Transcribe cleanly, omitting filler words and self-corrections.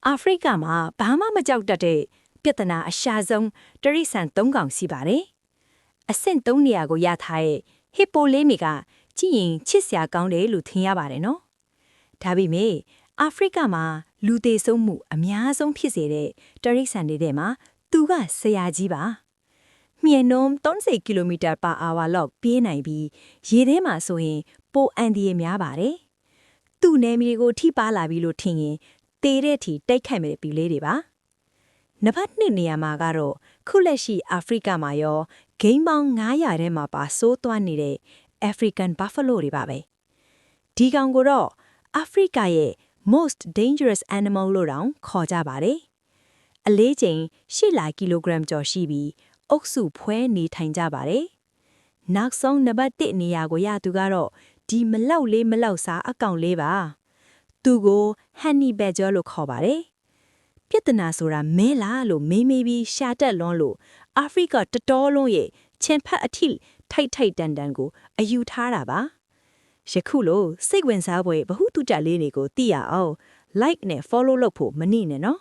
အာဖရိကမှာဘာမှမကြောက်တတ်တဲ့ပြဿနာအရှာဆုံးတရိษံ၃កောင်ရှိပါတယ်။အဆင့်၃နေရာကိုရထားတဲ့ဟစ်ပိုလေးမီကကြည့်ရင်ချစ်စရာကောင်းတယ်လို့ထင်ရပါတယ်နော်။ဒါပေမဲ့အာဖရိကမှာလူသေးဆုံးမှုအများဆုံးဖြစ်စေတဲ့တရိษံတွေထဲမှာသူကဆရာကြီးပါ။မြင်နှုန်း30ကီလိုမီတာ/အာဝါလောက်ပြေးနိုင်ပြီးရေထဲမှာဆိုရင်ပိုအန်ဒီရများပါတယ်။သူ့နယ်မြေကိုထိပါလာပြီလို့ထင်ရင်တေးတဲ့ထီတိုက်ခိုက်မဲ့ပြီလေးတွေပါ။နံပါတ်2နေရာမှာကတော့ခုလက်ရှိအာဖရိကမှာရောဂိမ်းပေါင်း900ထဲမှာပါစိုးသွမ်းနေတဲ့ African Buffalo တွေပါပဲ။ဒီကောင်ကိုတော့ Africa ရဲ့ most dangerous animal လို့တောင်ခေါ်ကြပါတယ်။အလေးချိန်8 ကီလိုဂရမ်ကျော်ရှိပြီးအုပ်စုဖွဲနေထိုင်ကြပါတယ်။နောက်ဆုံးနံပါတ်1နေရာကိုရသူကတော့ဒီမလောက်လေးမလောက်စားအကောင်လေးပါ။သူကို Honey Badger လို့ခေါ်ပါတယ်။ပြဿနာဆိုတာမဲလားလို့မေးပြီးရှာတက်လွန်းလို့အာဖရိကတတော်လုံးရဲ့ချင်ဖက်အထိထိုက်တန်ကိုအယူထားတာပါ။ယခုလိုစိတ်ဝင်စားဖွယ်ဗဟုသုတလေးတွေကိုသိရအောင် like နဲ့ follow လုပ်ဖို့မနှိနဲ့နော်